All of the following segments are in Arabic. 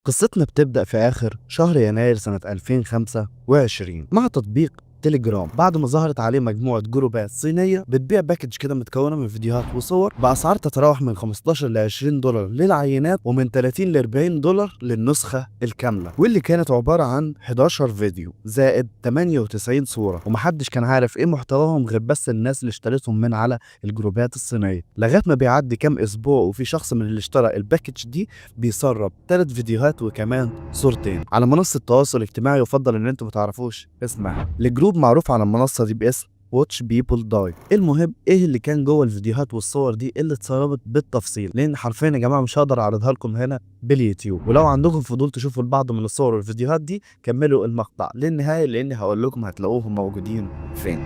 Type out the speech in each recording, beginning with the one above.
قصتنا بتبدأ في آخر شهر يناير سنة 2025 مع تطبيق تليجرام بعد ما ظهرت عليه مجموعة جروبات صينية بتبيع باكج كده متكونة من فيديوهات وصور بأسعار تتراوح من 15 ل 20 دولار للعينات ومن 30 ل 40 دولار للنسخة الكاملة، واللي كانت عبارة عن 11 فيديو زائد 98 صورة، ومحدش كان عارف ايه محتواهم غير بس الناس اللي اشتريتهم من على الجروبات الصينية. لغاية ما بيعدي كام اسبوع وفي شخص من اللي اشترى الباكج دي بيسرب 3 فيديوهات وكمان صورتين على منصة تواصل اجتماعي يفضل ان انتوا متعرفوش اسمها. الجروب معروف على المنصة دي باسم Watch People Die. المهم ايه اللي كان جوه الفيديوهات والصور دي اللي اتسربت بالتفصيل، لان حرفيا يا جماعه مش هقدر اعرضها لكم هنا باليوتيوب، ولو عندكم فضول تشوفوا البعض من الصور والفيديوهات دي كملوا المقطع للنهايه لاني هقول لكم هتلاقوهم موجودين فين.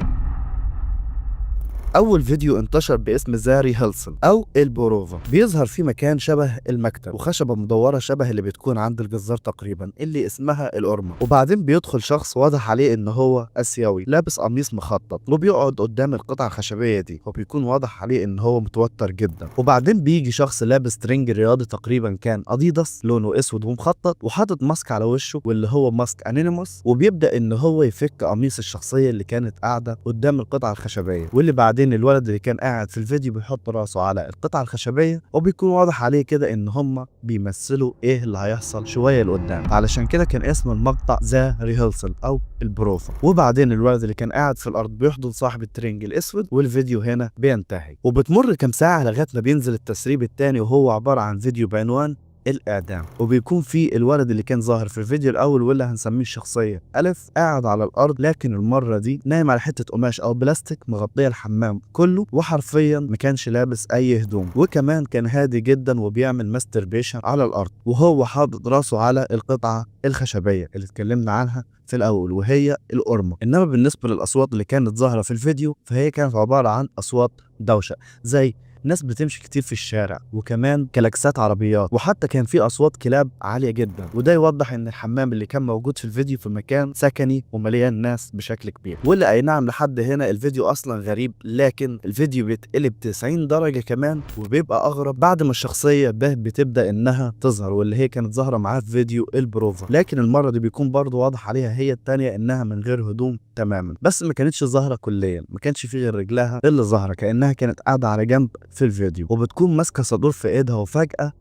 أول فيديو انتشر باسم زاري هيلسون أو البروفا، بيظهر في مكان شبه المكتب وخشبة مدورة شبه اللي بتكون عند الجزار تقريبا اللي اسمها الأورمة، وبعدين بيدخل شخص واضح عليه إن هو آسيوي لابس قميص مخطط وبيقعد قدام القطعة الخشبية دي وبيكون واضح عليه إن هو متوتر جدا، وبعدين بيجي شخص لابس ترنج رياضي تقريبا كان أديداس لونه أسود ومخطط وحاطط ماسك على وشه واللي هو ماسك أنينيموس، وبيبدأ إن هو يفك قميص الشخصية اللي كانت قاعدة قدام القطعة الخشبية، واللي بعدين الولد اللي كان قاعد في الفيديو بيحط راسه على القطعة الخشبية وبيكون واضح عليه كده ان هم بيمثلوا ايه اللي هيحصل شوية لقدام، علشان كده كان اسم المقطع ذا ريهرسل او البروفا. وبعدين الولد اللي كان قاعد في الارض بيحضن صاحب الترنج الاسود والفيديو هنا بينتهي، وبتمر كام ساعة لغاية ما بينزل التسريب الثاني وهو عبارة عن فيديو بعنوان الإعدام، وبيكون في الولد اللي كان ظاهر في الفيديو الأول واللي هنسميه الشخصية ألف قاعد على الأرض، لكن المرة دي نايم على حتة قماش أو بلاستيك مغطية الحمام كله، وحرفيا ما كانش لابس أي هدوم، وكمان كان هادي جدا وبيعمل ماستربيشن على الأرض وهو حاطط راسه على القطعة الخشبية اللي اتكلمنا عنها في الأول وهي الأورمة. إنما بالنسبة للأصوات اللي كانت ظاهرة في الفيديو فهي كانت عبارة عن أصوات دوشة زي ناس بتمشي كتير في الشارع وكمان كلاكسات عربيات، وحتى كان في اصوات كلاب عاليه جدا، وده يوضح ان الحمام اللي كان موجود في الفيديو في مكان سكني ومليان ناس بشكل كبير. واللي اي نعم لحد هنا الفيديو اصلا غريب، لكن الفيديو بيتقلب 90 درجه كمان وبيبقى اغرب بعد ما الشخصيه بتبدا انها تظهر واللي هي كانت ظاهره معاه في فيديو البروفا، لكن المره دي بيكون برضه واضح عليها هي الثانيه انها من غير هدوم تماما، بس ما كانتش ظاهره كليا، ما كانش في غير رجلها اللي ظاهره كانها كانت قاعده على جنب في الفيديو، وبتكون ماسكه صدور في ايدها وفجاه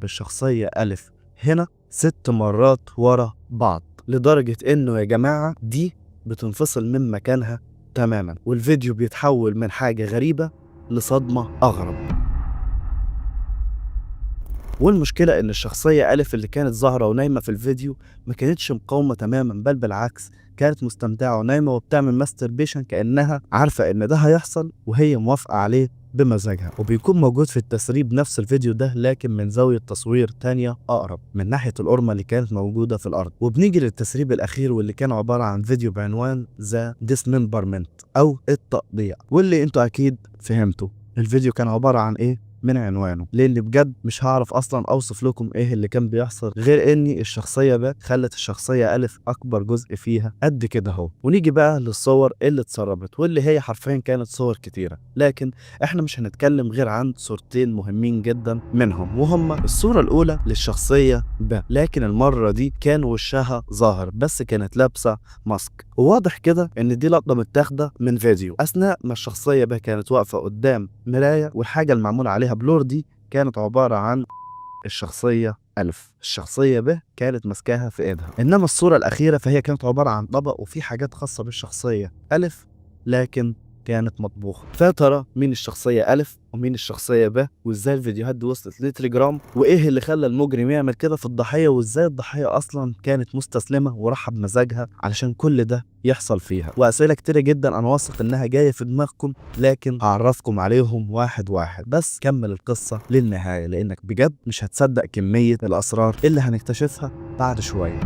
بالشخصيه ألف هنا 6 مرات ورا بعض، لدرجه انه يا جماعه دي بتنفصل من مكانها تماما، والفيديو بيتحول من حاجه غريبه لصدمه اغرب. والمشكله ان الشخصيه ألف اللي كانت ظاهره ونايمه في الفيديو ما كانتش مقاومه تماما، بل بالعكس كانت مستمتعه ونايمه وبتعمل ماستربيشن كانها عارفه ان ده هيحصل وهي موافقه عليه بمزاجها، وبيكون موجود في التسريب نفس الفيديو ده لكن من زاويه تصوير تانية اقرب من ناحيه القرمه اللي كانت موجوده في الارض. وبنيجي للتسريب الاخير واللي كان عباره عن فيديو بعنوان ذا ديسممبرمنت او التقطيع، واللي انتوا اكيد فهمتوا الفيديو كان عباره عن ايه من عنوانه، لان بجد مش هعرف اصلا اوصف لكم ايه اللي كان بيحصل غير اني الشخصيه ده خلت الشخصيه ألف اكبر جزء فيها قد كده اهو. ونيجي بقى للصور اللي اتسربت واللي هي حرفيا كانت صور كتيره، لكن احنا مش هنتكلم غير عن صورتين مهمين جدا منهم، وهما الصوره الاولى للشخصيه ب، لكن المره دي كان وشها ظاهر بس كانت لابسه ماسك، وواضح كده ان دي لقطه متاخده من فيديو اثناء ما الشخصيه ب كانت واقفه قدام مرايه، والحاجه المعمول عليها بلور دي كانت عبارة عن الشخصية ألف. الشخصية ب كانت ماسكاها في ايدها، انما الصورة الاخيرة فهي كانت عبارة عن طبق وفي حاجات خاصة بالشخصية ألف لكن كانت مطبوخة. فترى مين الشخصية ألف ومين الشخصية ب، وازاي الفيديوهات دي وصلت لتليجرام، وايه اللي خلى المجرم يعمل كده في الضحية، وازاي الضحية اصلا كانت مستسلمة وراحة بمزاجها علشان كل ده يحصل فيها، واسئلة كتيرة جدا انا واثق انها جاية في دماغكم لكن هعرفكم عليهم واحد واحد. بس كمل القصة للنهاية لانك بجد مش هتصدق كمية الاسرار اللي هنكتشفها بعد شوية.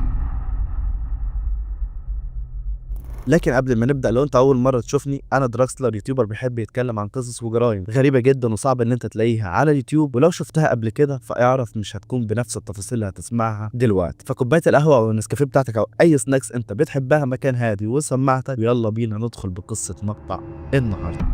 لكن قبل ما نبدا، لو انت اول مره تشوفني، انا دراكسلر، يوتيوبر بيحب يتكلم عن قصص وجرايم غريبه جدا وصعب ان انت تلاقيها على اليوتيوب، ولو شفتها قبل كده فاعرف مش هتكون بنفس التفاصيل اللي هتسمعها دلوقتي. فكوبايه القهوه او النسكافيه بتاعتك او اي سناكس انت بتحبها مكان هادي وسماعتك، ويلا بينا ندخل بقصه مقطع النهارده.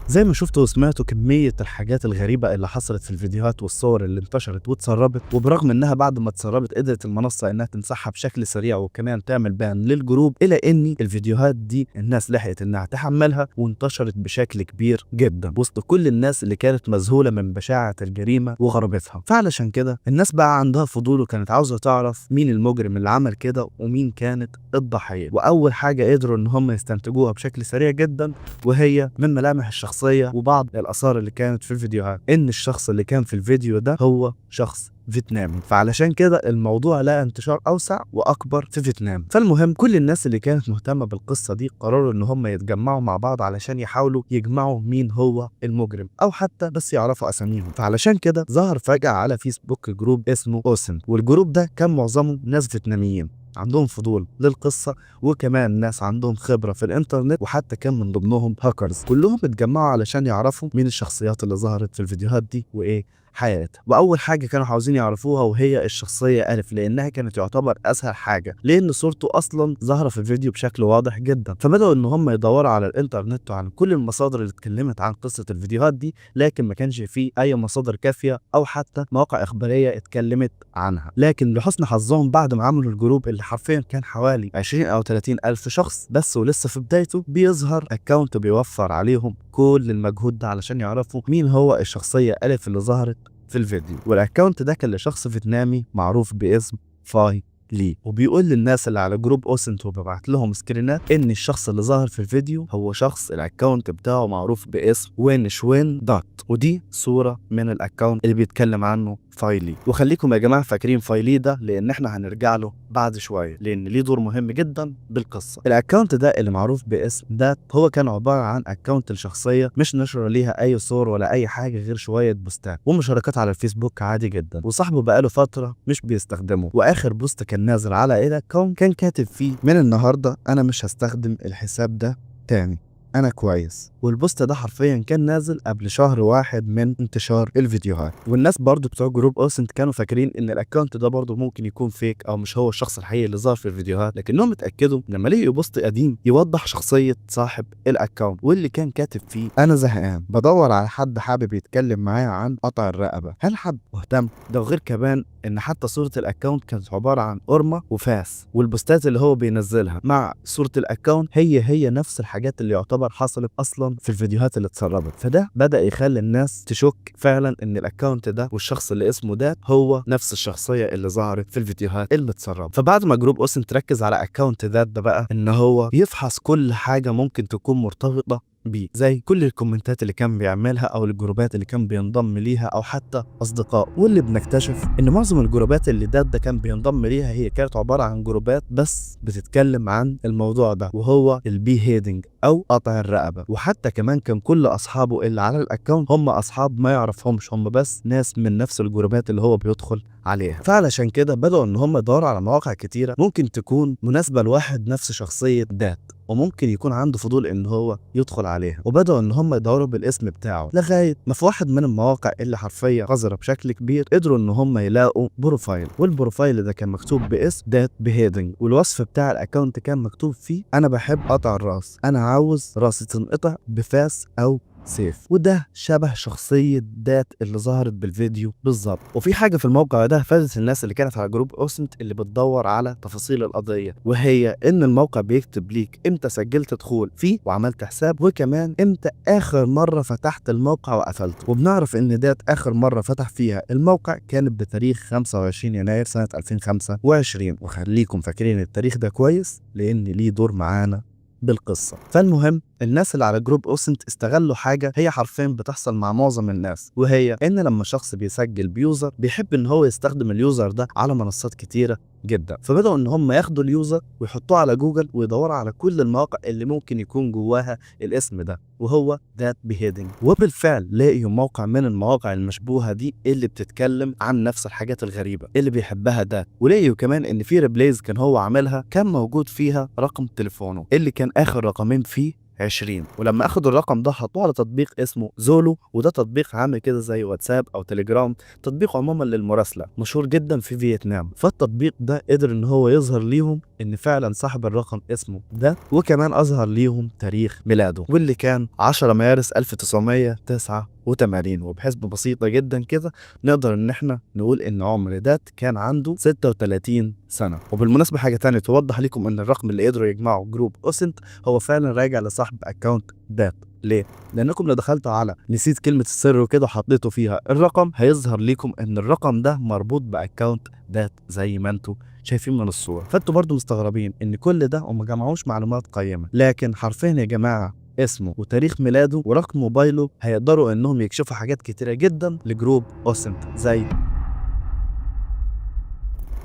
زي ما شفتوا وسمعتوا كمية الحاجات الغريبة اللي حصلت في الفيديوهات والصور اللي انتشرت واتسربت، وبرغم انها بعد ما اتسربت قدرت المنصة انها تمسحها بشكل سريع وكمان تعمل بان للجروب، الا ان الفيديوهات دي الناس لحقت انها تحملها وانتشرت بشكل كبير جدا وسط كل الناس اللي كانت مذهولة من بشاعة الجريمة وغرابتها. فعلشان كده الناس بقى عندها فضول وكانت عاوزة تعرف مين المجرم اللي عمل كده ومين كانت الضحية. واول حاجة قدروا ان هم يستنتجوها بشكل سريع جدا وهي من ملامح الشخصية وبعض الآثار اللي كانت في الفيديوهات ان الشخص اللي كان في الفيديو ده هو شخص فيتنامي. فعلشان كده الموضوع لقى انتشار اوسع واكبر في فيتنام. فالمهم كل الناس اللي كانت مهتمه بالقصه دي قرروا ان هم يتجمعوا مع بعض علشان يحاولوا يجمعوا مين هو المجرم او حتى بس يعرفوا اساميهم. فعلشان كده ظهر فجاه على فيسبوك جروب اسمه اوسنت، والجروب ده كان معظمه ناس فيتناميين عندهم فضول للقصة وكمان ناس عندهم خبرة في الانترنت، وحتى كان من ضمنهم هاكرز. كلهم اتجمعوا علشان يعرفوا مين الشخصيات اللي ظهرت في الفيديوهات دي وايه حياتها. واول حاجه كانوا عاوزين يعرفوها وهي الشخصيه الف، لانها كانت يعتبر اسهل حاجه لان صورته اصلا ظاهره في الفيديو بشكل واضح جدا. فبداوا ان هم يدوروا على الانترنت وعن كل المصادر اللي اتكلمت عن قصه الفيديوهات دي، لكن ما كانش فيه اي مصادر كافيه او حتى مواقع اخباريه اتكلمت عنها. لكن لحسن حظهم بعد ما عملوا الجروب اللي حرفيا كان حوالي 20 او 30 الف شخص بس ولسه في بدايته، بيظهر اكونت بيوفر عليهم كل المجهود ده علشان يعرفوا مين هو الشخصيه الف اللي ظهرت في الفيديو. والاكونت ده كان لشخص فيتنامي معروف باسم فاي لي، وبيقول للناس اللي على جروب اوسنت وببعت لهم سكرينات ان الشخص اللي ظهر في الفيديو هو شخص الاكونت بتاعه معروف باسم وين شوين دوت، ودي صورة من الاكونت اللي بيتكلم عنه فايلي. وخليكم يا جماعه فاكرين فايلي ده لان احنا هنرجع له بعد شويه لان ليه دور مهم جدا بالقصه. الاكونت ده اللي معروف باسم ده هو كان عباره عن اكونت الشخصيه مش نشر ليها اي صور ولا اي حاجه غير شويه بوستات ومشاركات على الفيسبوك عادي جدا، وصاحبه بقاله فتره مش بيستخدمه. واخر بوست كان نازل على الاكونت كان كاتب فيه من النهارده انا مش هستخدم الحساب ده تاني، انا كويس. والبوست ده حرفيا كان نازل قبل شهر واحد من انتشار الفيديوهات. والناس برضو بتوع جروب اوسنت كانوا فاكرين ان الاكونت ده برضو ممكن يكون فيك او مش هو الشخص الحقيقي اللي ظهر في الفيديوهات، لكنهم اتاكدوا لما لقيوا بوست قديم يوضح شخصيه صاحب الاكونت واللي كان كاتب فيه انا زهقان بدور على حد حابب يتكلم معايا عن قطع الرقبه، هل حد مهتم؟ ده وغير كمان ان حتى صوره الاكونت كانت عباره عن قرمه وفاس، والبوستات اللي هو بينزلها مع صوره الاكونت هي نفس الحاجات اللي يعتبر حصلت اصلا في الفيديوهات اللي اتسربت. فده بدا يخلي الناس تشك فعلا ان الاكونت ده والشخص اللي اسمه ده هو نفس الشخصيه اللي ظهرت في الفيديوهات اللي اتسربت. فبعد ما جروب اوسن تركز على اكونت ده بقى ان هو يفحص كل حاجه ممكن تكون مرتبطه بيه، زي كل الكومنتات اللي كان بيعملها او الجروبات اللي كان بينضم ليها او حتى اصدقاء. واللي بنكتشف ان معظم الجروبات اللي ده كان بينضم ليها هي كانت عباره عن جروبات بس بتتكلم عن الموضوع ده وهو البي هيدنج او قطع الرقبه. وحتى كمان كان كل اصحابه اللي على الاكونت هم اصحاب ما يعرفهمش، هم بس ناس من نفس الجروبات اللي هو بيدخل عليها. فعلشان كده بدأوا ان هم يدوروا على مواقع كتيره ممكن تكون مناسبه لواحد نفس شخصيه دات وممكن يكون عنده فضول ان هو يدخل عليها، وبدأوا ان هم يدوروا بالاسم بتاعه لغايه ما في واحد من المواقع اللي حرفيا قذره بشكل كبير قدروا ان هم يلاقوا بروفايل، والبروفايل ده كان مكتوب باسم دات بيهيدنج، والوصف بتاع الاكونت كان مكتوب فيه انا بحب قطع الراس، انا عاوز راسي تنقطع بفاس او سيف. وده شبه شخصية دات اللي ظهرت بالفيديو بالظبط. وفي حاجة في الموقع ده فادت الناس اللي كانت على جروب اوسنت اللي بتدور على تفاصيل القضية، وهي ان الموقع بيكتب ليك امتى سجلت دخول فيه وعملت حساب، وكمان امتى اخر مرة فتحت الموقع وقفلته. وبنعرف ان دات اخر مرة فتح فيها الموقع كانت بتاريخ 25 يناير سنة 2025. وخليكم فاكرين التاريخ ده كويس لان ليه دور معانا بالقصة. فالمهم الناس اللي على جروب اوسنت استغلوا حاجة هي حرفيا بتحصل مع معظم الناس، وهي ان لما شخص بيسجل بيوزر بيحب ان هو يستخدم اليوزر ده على منصات كتيرة جدا. فبدأوا ان هم ياخدوا اليوزر ويحطوه على جوجل ويدوروا على كل المواقع اللي ممكن يكون جواها الاسم ده وهو ذات بيهيدنج. وبالفعل لقيوا موقع من المواقع المشبوهة دي اللي بتتكلم عن نفس الحاجات الغريبة اللي بيحبها ده، ولقيوا كمان ان في ريبليز كان هو عاملها كان موجود فيها رقم تليفونه اللي كان اخر رقمين فيه 20. ولما اخدوا الرقم ده حطوه على تطبيق اسمه زولو، وده تطبيق عامل كده زي واتساب او تليجرام، تطبيق عموما للمراسله مشهور جدا في فيتنام. فالتطبيق ده قدر ان هو يظهر ليهم ان فعلا صاحب الرقم اسمه ده، وكمان اظهر ليهم تاريخ ميلاده واللي كان 10 مارس 1989. وبحسبة بسيطة جدا كده نقدر ان احنا نقول ان عمر دات كان عنده 36 سنة. وبالمناسبة حاجة تانية توضح لكم ان الرقم اللي قدروا يجمعوا جروب اوسنت هو فعلا راجع لصاحب اكونت دات. ليه؟ لانكم لو دخلتوا على نسيت كلمة السر وكده وحطيتوا فيها الرقم هيظهر لكم ان الرقم ده مربوط باكونت دات زي ما انتوا شايفين من الصورة. فانتوا برضو مستغربين ان كل ده وما جمعوش معلومات قيمة، لكن حرفيا يا جماعة اسمه وتاريخ ميلاده ورقم موبايله هيقدروا انهم يكشفوا حاجات كتيرة جدا لجروب اوسنت. زي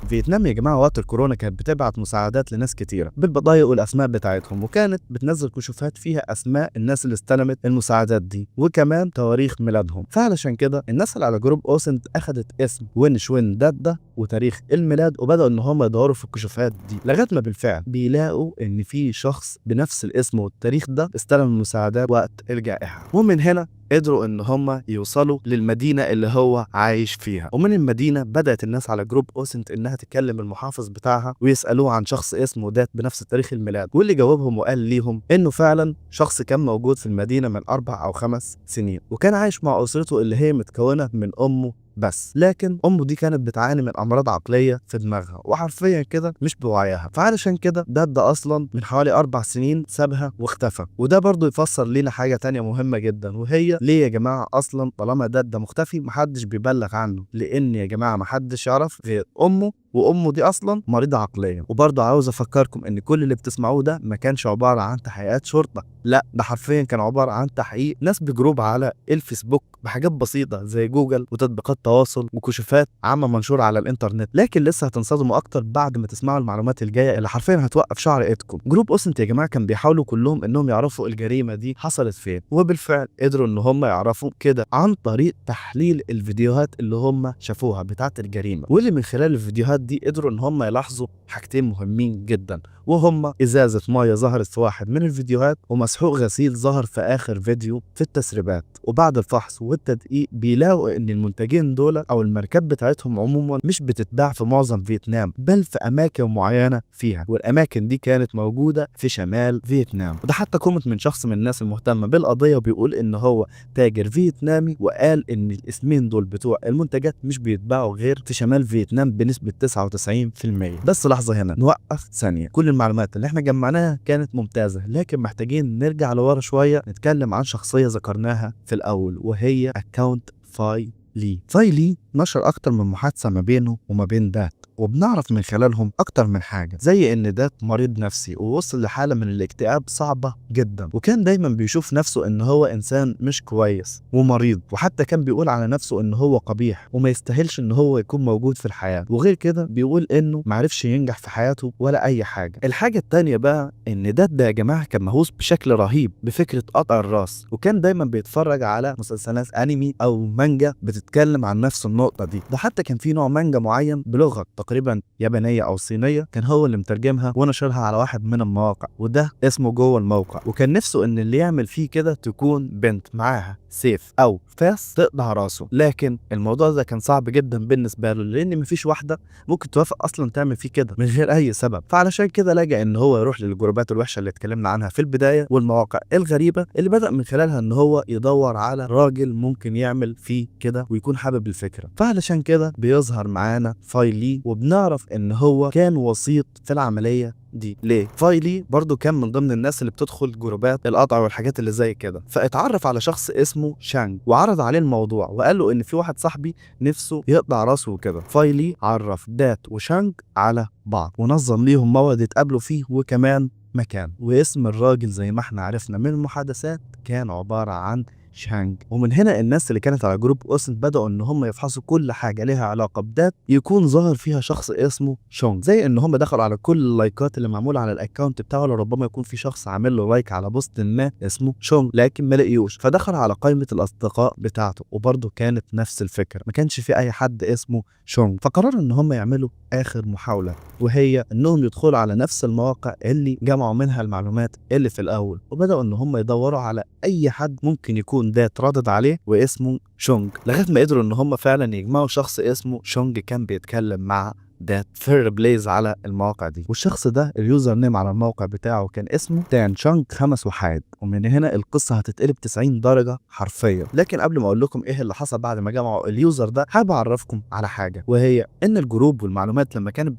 فيتنام يا جماعه وقت الكورونا كانت بتبعت مساعدات لناس كتيره بالبضايق والاسماء بتاعتهم، وكانت بتنزل كشوفات فيها اسماء الناس اللي استلمت المساعدات دي وكمان تواريخ ميلادهم. فعلشان كده الناس اللي على جروب اوسنت اخذت اسم وين شوين دادا وتاريخ الميلاد وبداوا ان هم يدوروا في الكشوفات دي لغايه ما بالفعل بيلاقوا ان في شخص بنفس الاسم والتاريخ ده استلم المساعدات وقت الجائحه. ومن هنا قدروا ان هم يوصلوا للمدينه اللي هو عايش فيها. ومن المدينه بدات الناس على جروب اوسنت انها تكلم المحافظ بتاعها ويسالوه عن شخص اسمه دات بنفس تاريخ الميلاد، واللي جاوبهم وقال ليهم انه فعلا شخص كان موجود في المدينه من 4 أو 5 سنين وكان عايش مع اسرته اللي هي متكونه من امه بس، لكن امه دي كانت بتعاني من امراض عقليه في دماغها وحرفيا كده مش بوعيها. فعلشان كده ده اصلا من حوالي 4 سنين سابها واختفى. وده برضو يفسر لنا حاجه تانية مهمه جدا، وهي ليه يا جماعه اصلا طالما ده مختفي محدش بيبلغ عنه؟ لان يا جماعه محدش يعرف غير امه، وامه دي اصلا مريضه عقليا. وبرضه عاوز افكركم ان كل اللي بتسمعوه ده ما كانش عباره عن تحقيقات شرطه، لا ده حرفيا كان عباره عن تحقيق ناس بجروب على الفيسبوك بحاجات بسيطه زي جوجل وتطبيقات تواصل وكشوفات عامه منشوره على الانترنت. لكن لسه هتنصدموا اكتر بعد ما تسمعوا المعلومات الجايه اللي حرفيا هتوقف شعر ايدكم. جروب اوسنت يا جماعه كان بيحاولوا كلهم انهم يعرفوا الجريمه دي حصلت فين، وبالفعل قدروا ان هم يعرفوا كده عن طريق تحليل الفيديوهات اللي هم شافوها بتاعه الجريمه، واللي من خلال الفيديوهات دي قدروا ان هم يلاحظوا حاجتين مهمين جدا، وهم ازازه ميه ظهرت في واحد من الفيديوهات ومسحوق غسيل ظهر في اخر فيديو في التسريبات. وبعد الفحص والتدقيق بيلاقوا ان المنتجين دول او الماركات بتاعتهم عموما مش بتتباع في معظم فيتنام بل في اماكن معينه فيها، والاماكن دي كانت موجوده في شمال فيتنام. وده حتى كومنت من شخص من الناس المهتمه بالقضيه وبيقول ان هو تاجر فيتنامي وقال ان الاسمين دول بتوع المنتجات مش بيتباعوا غير في شمال فيتنام بنسبه 99%. بس لحظه هنا نوقف ثانيه، كل المعلومات اللي احنا جمعناها كانت ممتازه، لكن محتاجين نرجع لورا شويه نتكلم عن شخصيه ذكرناها في الاول وهي اكونت فاي لي. فاي لي نشر اكتر من محادثه ما بينه وما بين دات، وبنعرف من خلالهم اكتر من حاجه زي ان دات مريض نفسي ووصل لحاله من الاكتئاب صعبه جدا، وكان دايما بيشوف نفسه ان هو انسان مش كويس ومريض، وحتى كان بيقول على نفسه ان هو قبيح وما يستاهلش ان هو يكون موجود في الحياه. وغير كده بيقول انه معرفش ينجح في حياته ولا اي حاجه. الحاجه التانيه بقى ان دات ده يا جماعه كان مهووس بشكل رهيب بفكره قطع الراس، وكان دايما بيتفرج على مسلسلات انمي او مانجا بتتكلم عن نفس النقطه دي. ده حتى كان في نوع مانجا معين بلغه تقريبا يابانيه او صينيه كان هو اللي مترجمها ونشرها على واحد من المواقع، وده اسمه جوه الموقع. وكان نفسه ان اللي يعمل فيه كده تكون بنت معاها سيف او فاس تقطع راسه، لكن الموضوع ده كان صعب جدا بالنسبه له لان مفيش واحده ممكن توافق اصلا تعمل فيه كده من غير اي سبب. فعلشان كده لجأ ان هو يروح للجروبات الوحشه اللي اتكلمنا عنها في البدايه والمواقع الغريبه اللي بدأ من خلالها ان هو يدور على راجل ممكن يعمل فيه كده ويكون حابب الفكره. فعلشان كده بيظهر معانا فاي لي وبنعرف ان هو كان وسيط في العمليه دي. ليه؟ فاي لي برضو كان من ضمن الناس اللي بتدخل جروبات القطع والحاجات اللي زي كده، فاتعرف على شخص اسمه شانج وعرض عليه الموضوع وقال له ان في واحد صاحبي نفسه يقطع راسه وكده. فاي لي عرف دات وشانج على بعض ونظم ليهم موعد يتقابلوا فيه وكمان مكان، واسم الراجل زي ما احنا عرفنا من المحادثات كان عبارة عن شانج. ومن هنا الناس اللي كانت على جروب اوسنت بدأوا ان هم يفحصوا كل حاجة ليها علاقة بدات يكون ظاهر فيها شخص اسمه شونج، زي ان هم دخلوا على كل اللايكات اللي معمولة على الاكونت بتاعه، لربما يكون في شخص عامل له لايك على بوست ما اسمه شونج لكن ما لقيوش، فدخل على قائمة الاصدقاء بتاعته وبرضه كانت نفس الفكرة، ما كانش في اي حد اسمه شونج. فقرروا ان هم يعملوا اخر محاولة، وهي انهم يدخلوا على نفس المواقع اللي جمعوا منها المعلومات اللي في الاول، وبداوا ان هم يدوروا على اي حد ممكن يكون ده اتردد عليه واسمه شونج، لغايه ما قدروا ان هم فعلا يجمعوا شخص اسمه شونج كان بيتكلم مع ده في ريبليز على المواقع دي. والشخص ده اليوزر نيم على الموقع بتاعه كان اسمه تان شانج 5 وحاد. ومن هنا القصه هتتقلب 90 درجه حرفيا. لكن قبل ما اقول لكم ايه اللي حصل بعد ما جمعوا اليوزر ده، حابب اعرفكم على حاجه، وهي ان الجروب والمعلومات لما كانت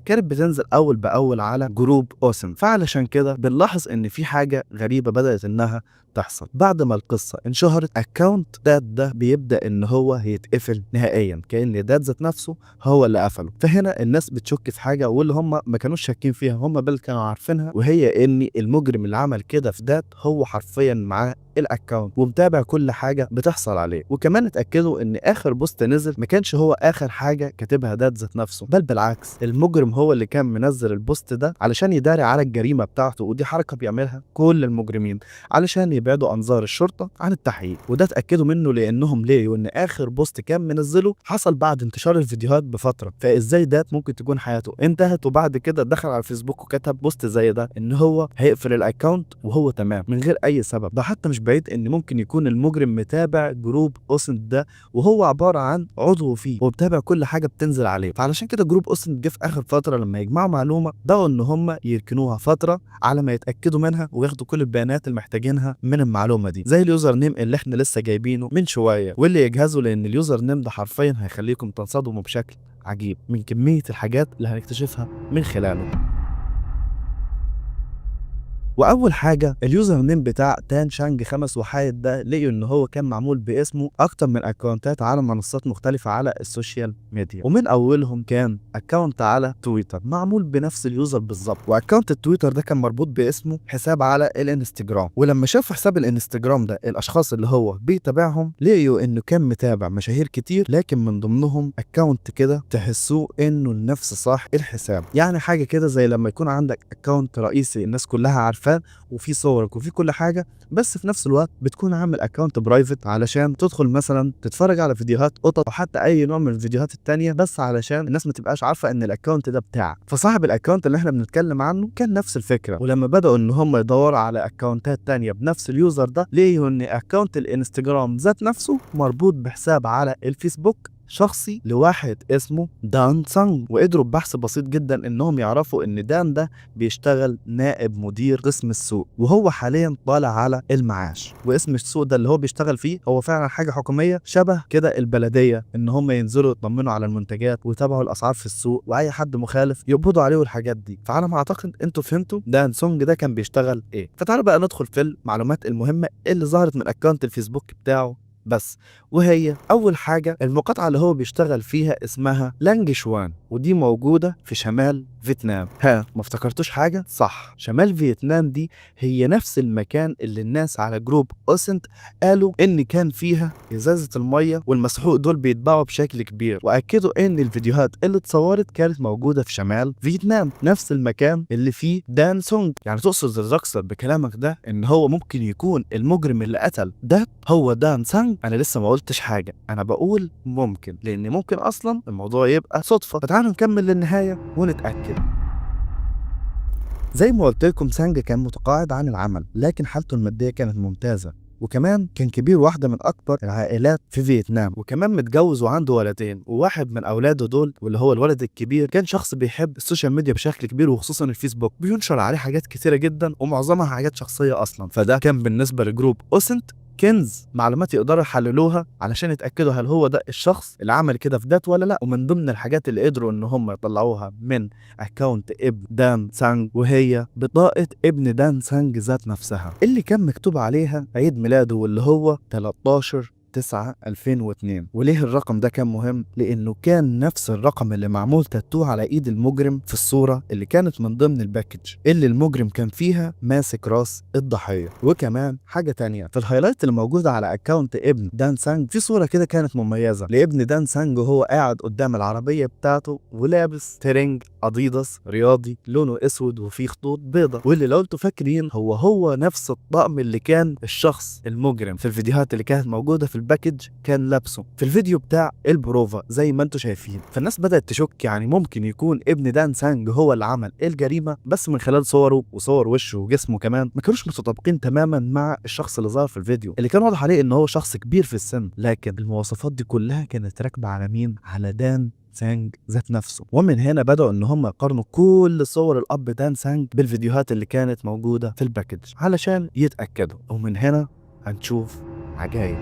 بتنزل اول باول على جروب اوسم، فعلشان كده بنلاحظ ان في حاجه غريبه بدات انها تحصل. بعد ما القصه انشهرت، اكونت ده بيبدا ان هو يتقفل نهائيا، كأن داد ذات نفسه هو اللي قفله. فهنا الناس بتشك في حاجه، واللي هم ما كانوش شاكين فيها، هم بل كانوا عارفينها، وهي ان المجرم اللي عمل كده في داد هو حرفيا معاه الاكونت ومتابع كل حاجه بتحصل عليه. وكمان اتاكدوا ان اخر بوست نزل ما كانش هو اخر حاجه كاتبها داد ذات نفسه، بل بالعكس المجرم هو اللي كان منزل البوست ده علشان يداري على الجريمه بتاعته. ودي حركه بيعملها كل المجرمين علشان يبعدوا انظار الشرطه عن التحقيق. وده اتاكدوا منه لانهم لقوا ان اخر بوست كان منزله حصل بعد انتشار الفيديوهات بفتره، فازاي ده ممكن تكون حياته انتهت وبعد كده دخل على الفيسبوك وكتب بوست زي ده ان هو هيقفل الاكونت وهو تمام من غير اي سبب. ده حتى مش بعيد ان ممكن يكون المجرم متابع جروب اوسنت ده وهو عباره عن عضو فيه ومتابع كل حاجه بتنزل عليه. فعلشان كده جروب اوسنت جه في اخر فتره لما يجمعوا معلومه بدأوا ان هم يركنوها فتره على ما يتاكدوا منها وياخدوا كل البيانات اللي محتاجينها من المعلومه دي، زي اليوزر نيم اللي احنا لسه جايبينه من شويه، واللي يجهزوا لان اليوزر نيم ده حرفيا هيخليكم تنصدموا بشكل عجيب من كميه الحاجات اللي هنكتشفها من خلاله. واول حاجه اليوزر نيم بتاع تان شانج 5 وحايد ده لقيوا ان هو كان معمول باسمه اكتر من اكونتات على منصات مختلفه على السوشيال ميديا، ومن اولهم كان اكونت على تويتر معمول بنفس اليوزر بالظبط، واكونت التويتر ده كان مربوط باسمه حساب على الانستجرام. ولما شافوا حساب الانستجرام ده الاشخاص اللي هو بيتابعهم لقيوا انه كان متابع مشاهير كتير، لكن من ضمنهم اكونت كده تحسوه انه نفس صاحب الحساب، يعني حاجه كده زي لما يكون عندك اكونت رئيسي الناس كلها عارفاه وفي صورك وفي كل حاجه، بس في نفس الوقت بتكون عامل اكونت برايفت علشان تدخل مثلا تتفرج على فيديوهات قطط او حتى اي نوع من الفيديوهات التانية، بس علشان الناس ما تبقاش عارفه ان الاكونت ده بتاعك. فصاحب الاكونت اللي احنا بنتكلم عنه كان نفس الفكره. ولما بداوا ان هم يدوروا على اكونتات تانية بنفس اليوزر ده لقيوا ان اكونت الانستجرام ذات نفسه مربوط بحساب على الفيسبوك شخصي لواحد اسمه دان سانج. وقدروا ببحث بسيط جدا انهم يعرفوا ان دان ده بيشتغل نائب مدير قسم السوق، وهو حاليا طالع على المعاش. واسم السوق ده اللي هو بيشتغل فيه هو فعلا حاجه حكوميه شبه كده البلديه، ان هم ينزلوا يطمنوا على المنتجات ويتابعوا الاسعار في السوق، واي حد مخالف يقبضوا عليه والحاجات دي. فعلى ما اعتقد انتوا فهمتوا دان سونج ده كان بيشتغل ايه. فتعالوا بقى ندخل في المعلومات المهمه اللي ظهرت من اكونت الفيسبوك بتاعه بس، وهي اول حاجه المقاطعه اللي هو بيشتغل فيها اسمها لانج شوان، ودي موجوده في شمال فيتنام. ها ما افتكرتوش حاجه؟ صح، شمال فيتنام دي هي نفس المكان اللي الناس على جروب اوسنت قالوا ان كان فيها ازازه الميه والمسحوق دول بيتباعوا بشكل كبير، واكدوا ان الفيديوهات اللي اتصورت كانت موجوده في شمال فيتنام، نفس المكان اللي فيه دان سونج. يعني تقصد الرقصه بكلامك ده ان هو ممكن يكون المجرم اللي قتل ده هو دان سانج؟ انا لسه ما قلتش حاجه، انا بقول ممكن، لان ممكن اصلا الموضوع يبقى صدفه. فتعالوا نكمل للنهايه ونتاكد. زي ما قلت لكم سانج كان متقاعد عن العمل، لكن حالته الماديه كانت ممتازه، وكمان كان كبير واحده من اكبر العائلات في فيتنام، وكمان متجوز وعنده ولدين، وواحد من اولاده دول واللي هو الولد الكبير كان شخص بيحب السوشيال ميديا بشكل كبير، وخصوصا الفيسبوك بينشر عليه حاجات كتيره جدا ومعظمها حاجات شخصيه اصلا. فده كان بالنسبه لجروب اوسنت كنز معلومات يقدروا يحللوها علشان يتاكدوا هل هو ده الشخص اللي عمل كده في دات ولا لا. ومن ضمن الحاجات اللي قدروا ان هم يطلعوها من اكونت ابن دان سانج وهي بطاقه ابن دان سانج ذات نفسها اللي كان مكتوب عليها عيد ميلاده واللي هو 13 9/2002. وليه الرقم ده كان مهم؟ لانه كان نفس الرقم اللي معمول تاتو على ايد المجرم في الصورة اللي كانت من ضمن الباكج اللي المجرم كان فيها ماسك راس الضحية. وكمان حاجة تانية، في الهايلايت اللي موجودة على اكونت ابن دان سانج في صورة كده كانت مميزة لابن دان سانج وهو قاعد قدام العربية بتاعته ولابس ترنج اديداس رياضي لونه اسود وفيه خطوط بيضة، واللي لو انتوا فاكرين هو نفس الطقم اللي كان الشخص المجرم في الفيديوهات اللي كانت موجودة في الباكج كان لابسه في الفيديو بتاع البروفا زي ما انتوا شايفين. فالناس بدأت تشك يعني ممكن يكون ابن دان سانج هو اللي عمل الجريمة، بس من خلال صوره وصور وشه وجسمه كمان ما كانوش متطابقين تماما مع الشخص اللي ظهر في الفيديو اللي كان واضح عليه ان هو شخص كبير في السن، لكن المواصفات دي كلها كانت راكبة على مين؟ على دان سانج ذات نفسه. ومن هنا بدأوا ان هم يقارنوا كل صور الاب دان سانج بالفيديوهات اللي كانت موجودة في الباكج علشان يتأكدوا، ومن هنا هنشوف عجائب.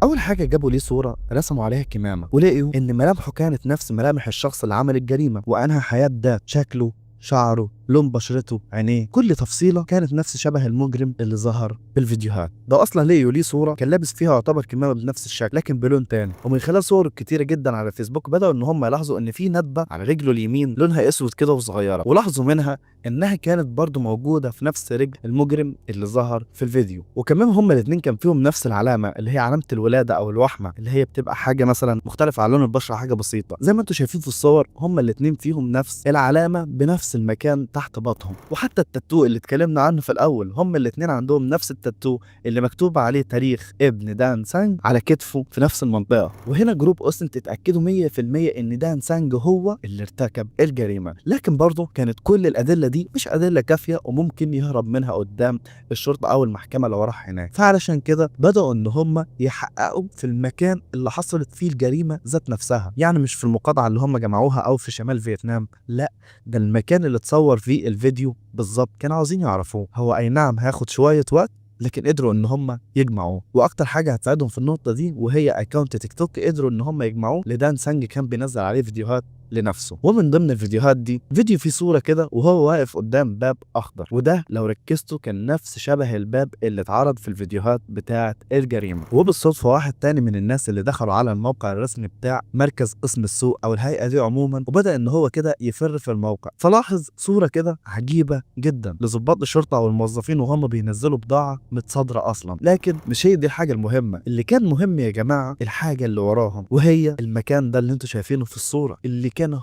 اول حاجه جابوا ليه صوره رسموا عليها كمامه ولقيوا ان ملامحه كانت نفس ملامح الشخص اللي عمل الجريمه، وانهى حياه ده شكله شعره لون بشرته عينيه كل تفصيله كانت نفس شبه المجرم اللي ظهر بالفيديوهات ده. اصلا لقيوا ليه صوره كان لابس فيها يعتبر كمامه بنفس الشكل لكن بلون تاني، ومن خلال صور كتيره جدا على الفيسبوك بداوا ان هم يلاحظوا ان في ندبه على رجله اليمين لونها اسود كده وصغيره، ولاحظوا منها انها كانت برضو موجوده في نفس رجل المجرم اللي ظهر في الفيديو. وكمان هم الاثنين كان فيهم نفس العلامه اللي هي علامه الولاده او الوحمه، اللي هي بتبقى حاجه مثلا مختلفه عن لون البشره حاجه بسيطه زي ما انتم شايفين في الصور. هم الاثنين فيهم نفس العلامه بنفس المكان تحت بطنهم، وحتى التاتو اللي اتكلمنا عنه في الاول هم الاثنين عندهم نفس التاتو اللي مكتوب عليه تاريخ ابن دان سانج على كتفه في نفس المنطقه. وهنا جروب اوستن تتاكدوا 100% ان دان سانج هو اللي ارتكب الجريمه، لكن برضه كانت كل الادله دي مش ادله كافيه وممكن يهرب منها قدام الشرطه او المحكمه لو راح هناك. فعلشان كده بداوا ان هم يحققوا في المكان اللي حصلت فيه الجريمه ذات نفسها، يعني مش في المقاطعه اللي هم جمعوها او في شمال فيتنام، لا ده المكان اللي اتصور فيه الفيديو بالظبط. كانوا عاوزين يعرفوه، هو اي نعم هياخد شويه وقت لكن قدروا ان هم يجمعوه. واكتر حاجه هتساعدهم في النقطه دي وهي اكونت تيك توك قدروا ان هم يجمعوه لدان سانج كان بينزل عليه فيديوهات لنفسه. ومن ضمن الفيديوهات دي فيديو فيه صوره كده وهو واقف قدام باب اخضر، وده لو ركزتوا كان نفس شبه الباب اللي اتعرض في الفيديوهات بتاعه الجريمه. وبالصدفه واحد تاني من الناس اللي دخلوا على الموقع الرسمي بتاع مركز قسم السوق او الهيئه دي عموما وبدا ان هو كده يفر في الموقع، فلاحظ صوره كده عجيبه جدا لضباط الشرطه او الموظفين وهم بينزلوا بضاعه متصادره اصلا. لكن مش هي دي الحاجه المهمه، اللي كان مهم يا جماعه الحاجه اللي وراهم، وهي المكان ده اللي انتوا شايفينه في الصوره اللي كان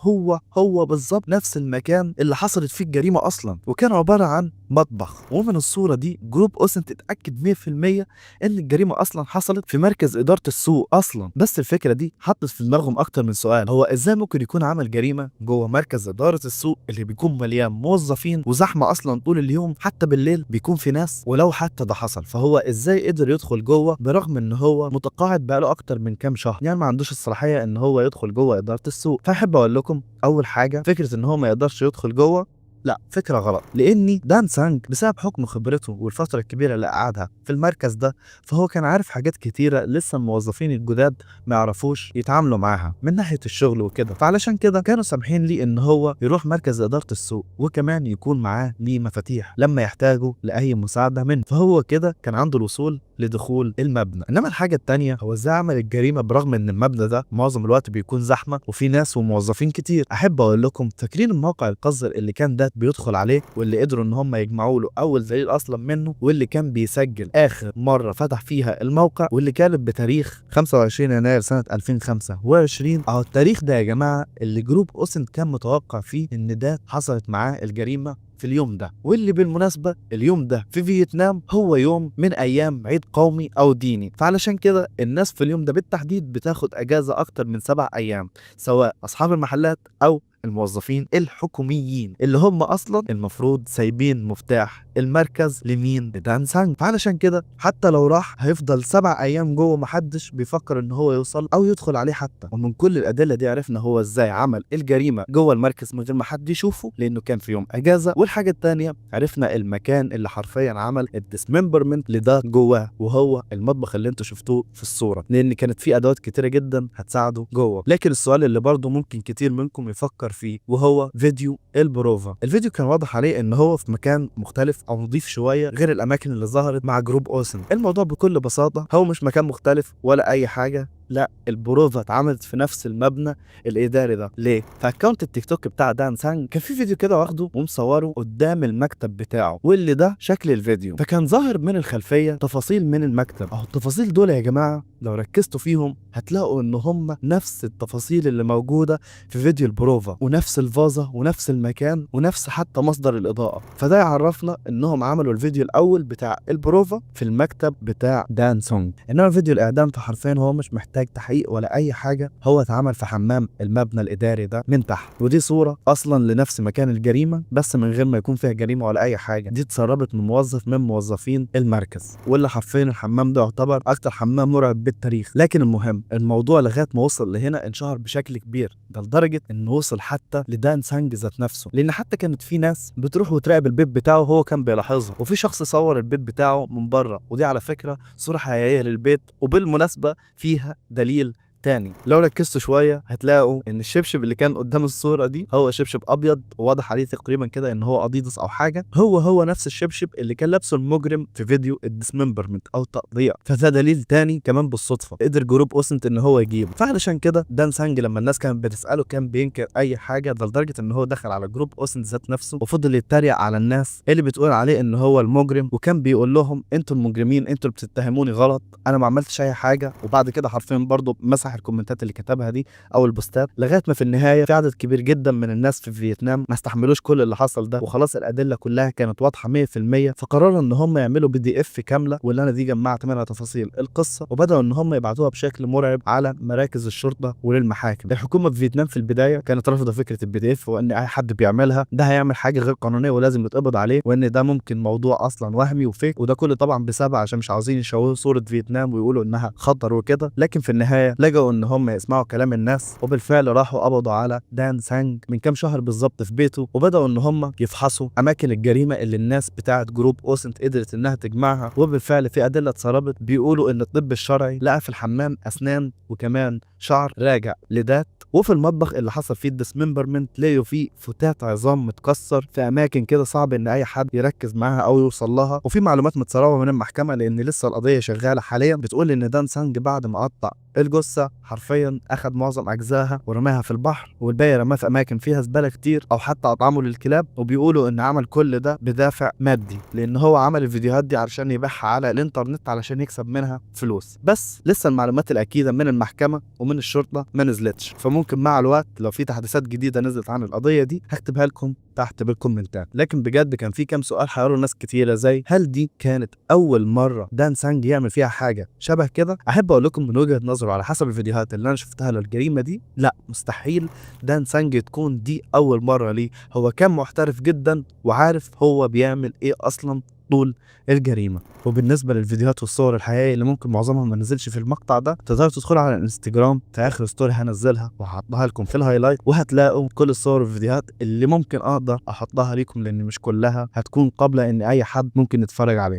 هو بالظبط نفس المكان اللي حصلت فيه الجريمه اصلا، وكان عباره عن مطبخ. ومن الصوره دي جروب اوسن تتاكد 100% ان الجريمه اصلا حصلت في مركز اداره السوق اصلا. بس الفكره دي حطت في دماغهم اكتر من سؤال، هو ازاي ممكن يكون عمل جريمه جوه مركز اداره السوق اللي بيكون مليان موظفين وزحمه اصلا طول اليوم، حتى بالليل بيكون في ناس، ولو حتى ده حصل فهو ازاي قدر يدخل جوه برغم ان هو متقاعد بقاله اكتر من كام شهر، يعني ما عندوش الصلاحيه ان هو يدخل جوه اداره السوق. فاحب اقول لكم اول حاجه فكره ان هو ما يقدرش يدخل جوه لا فكرة غلط، لأني دان سانج بسبب حكم خبرته والفترة الكبيرة اللي قعدها في المركز ده فهو كان عارف حاجات كتيرة لسه الموظفين الجداد ما يعرفوش يتعاملوا معاها من ناحية الشغل وكده، فعلشان كده كانوا سامحين ليه إن هو يروح مركز إدارة السوق وكمان يكون معاه ليه مفاتيح لما يحتاجوا لأي مساعدة منه، فهو كده كان عنده الوصول لدخول المبنى. انما الحاجه الثانيه هو ازاي عمل الجريمه برغم ان المبنى ده معظم الوقت بيكون زحمه وفي ناس وموظفين كتير. احب اقول لكم فاكرين الموقع القذر اللي كان ده بيدخل عليه واللي قدروا ان هم يجمعوا له اول دليل اصلا منه، واللي كان بيسجل اخر مره فتح فيها الموقع واللي كانت بتاريخ 25 يناير سنه 2025. اهو التاريخ ده يا جماعه اللي جروب اوسن كان متوقع فيه ان ده حصلت معاه الجريمه في اليوم ده، واللي بالمناسبة اليوم ده في فيتنام هو يوم من أيام عيد قومي أو ديني، فعلشان كده الناس في اليوم ده بالتحديد بتاخد أجازة أكتر من 7 أيام، سواء أصحاب المحلات أو الموظفين الحكوميين اللي هم اصلا المفروض سايبين مفتاح المركز لمين؟ لدان سانج. فعلشان كده حتى لو راح هيفضل 7 ايام جوه محدش بيفكر ان هو يوصل او يدخل عليه حتى. ومن كل الادله دي عرفنا هو ازاي عمل الجريمه جوه المركز من غير ما حد يشوفه لانه كان في يوم اجازه. والحاجه الثانيه عرفنا المكان اللي حرفيا عمل الديسممبرمنت لده جواه وهو المطبخ اللي انتوا شفتوه في الصوره، لان كانت في ادوات كتيره جدا هتساعده جوه. لكن السؤال اللي برضه ممكن كتير منكم يفكر فيه وهو فيديو البروفا. الفيديو كان واضح عليه ان هو في مكان مختلف مختلف او نضيف شويه غير الاماكن اللي ظهرت مع جروب اوسن. الموضوع بكل بساطه هو مش مكان مختلف ولا اي حاجه، لا البروفا اتعملت في نفس المبنى الاداري ده. ليه؟ في اكونت التيك توك بتاع دان سانج كان في فيديو كده واخده ومصوره قدام المكتب بتاعه، واللي ده شكل الفيديو، فكان ظاهر من الخلفيه تفاصيل من المكتب. اهو التفاصيل دول يا جماعه لو ركزتوا فيهم هتلاقوا ان هم نفس التفاصيل اللي موجوده في فيديو البروفا، ونفس الفازه ونفس المكان ونفس حتى مصدر الاضاءه. فده يعرفنا انهم عملوا الفيديو الاول بتاع البروفا في المكتب بتاع دان سونج. انما فيديو الاعدام فحرفيا هو مش محتاج تحقيق ولا اي حاجه، هو اتعمل في حمام المبنى الاداري ده من تحت، ودي صوره اصلا لنفس مكان الجريمه بس من غير ما يكون فيها جريمه ولا اي حاجه. دي اتسربت من موظف من موظفين المركز، واللي حرفيا الحمام ده يعتبر اكتر حمام مرعب بالتاريخ. لكن المهم الموضوع لغايه ما وصل لهنا انشهر بشكل كبير، ده لدرجه انه وصل حتى لدان سانج ذات نفسه، لان حتى كانت في ناس بتروح وتراقب البيت بتاعه وهو كان بيلاحظها، وفي شخص صور البيت بتاعه من بره، ودي على فكره صوره حقيقيه للبيت، وبالمناسبه فيها دليل تاني. لو ركزتوا شويه هتلاقوا ان الشبشب اللي كان قدام الصوره دي هو شبشب ابيض وواضح عليه تقريبا كده ان هو اديداس او حاجه، هو نفس الشبشب اللي كان لابسه المجرم في فيديو الديسممبرمنت او التقطيع. فده دليل تاني كمان بالصدفه قدر جروب اوسنت ان هو يجيبه. فعلشان كده دان سانج لما الناس كانت بتساله كان بينكر اي حاجه، ده لدرجه ان هو دخل على جروب اوسنت ذات نفسه وفضل يتريق على الناس اللي بتقول عليه ان هو المجرم، وكان بيقول لهم انتوا المجرمين، انتوا اللي بتتهموني غلط، انا ما عملتش اي حاجه. وبعد كده حرفيا برضه مسح الكومنتات اللي كتبها دي او البوستات، لغايه ما في النهايه في عدد كبير جدا من الناس في فيتنام ما استحملوش كل اللي حصل ده، وخلاص الادله كلها كانت واضحه 100%، فقرروا ان هم يعملوا PDF كامله، واللي انا دي جمعت منها تفاصيل القصه، وبداوا ان هم يبعتوها بشكل مرعب على مراكز الشرطه وللمحاكم. الحكومه في فيتنام في البدايه كانت رافضه فكره PDF، وان اي حد بيعملها ده هيعمل حاجه غير قانونيه ولازم يتقبض عليه، وان ده ممكن موضوع اصلا وهمي وفيك، وده كله طبعا بسبب عشان مش عاوزين يشوهوا صوره فيتنام ويقولوا انها خطر وكده. لكن في النهايه لجأوا ان هم يسمعوا كلام الناس، وبالفعل راحوا قبضوا على دان سانج من كام شهر بالظبط في بيته، وبداوا ان هم يفحصوا اماكن الجريمه اللي الناس بتاعه جروب اوسنت قدرت انها تجمعها. وبالفعل في ادله اتسربت بيقولوا ان الطب الشرعي لقى في الحمام اسنان وكمان شعر راجع لذات، وفي المطبخ اللي حصل فيه الديسممبرمنت لقوا فيه فتات عظام متكسر في اماكن كده صعب ان اي حد يركز معاها او يوصل لها. وفي معلومات متسربه من المحكمه لان لسه القضيه شغاله حاليا بتقول ان دان سانج بعد ما قطع الجثه حرفيا اخذ معظم اجزائها ورماها في البحر، والباقي رماها في اماكن فيها زباله كتير او حتى اطعمه للكلاب. وبيقولوا ان عمل كل ده بدافع مادي، لان هو عمل الفيديوهات دي علشان يبيعها على الانترنت علشان يكسب منها فلوس. بس لسه المعلومات الاكيده من المحكمه ومن الشرطه ما نزلتش، فممكن مع الوقت لو في تحديثات جديده نزلت عن القضيه دي هكتبها لكم تحت بالكومنتات. لكن بجد كان في كام سؤال حيروا ناس كتيره، زي هل دي كانت اول مره دان سانج يعمل فيها حاجه شبه كده؟ احب اقول لكم من وجهه نظره على حسب الفيديوهات اللي انا شفتها للجريمه دي، لا مستحيل دان سانج تكون دي اول مره ليه. هو كان محترف جدا وعارف هو بيعمل ايه اصلا طول الجريمه. وبالنسبه للفيديوهات والصور الحقيقيه اللي ممكن معظمها ما نزلش في المقطع ده، تقدروا تدخلوا على الانستجرام في اخر ستوري هنزلها وهحطها لكم في الهايلايت، وهتلاقوا كل الصور والفيديوهات اللي ممكن اقدر احطها لكم، لان مش كلها هتكون قابله ان اي حد ممكن يتفرج عليها.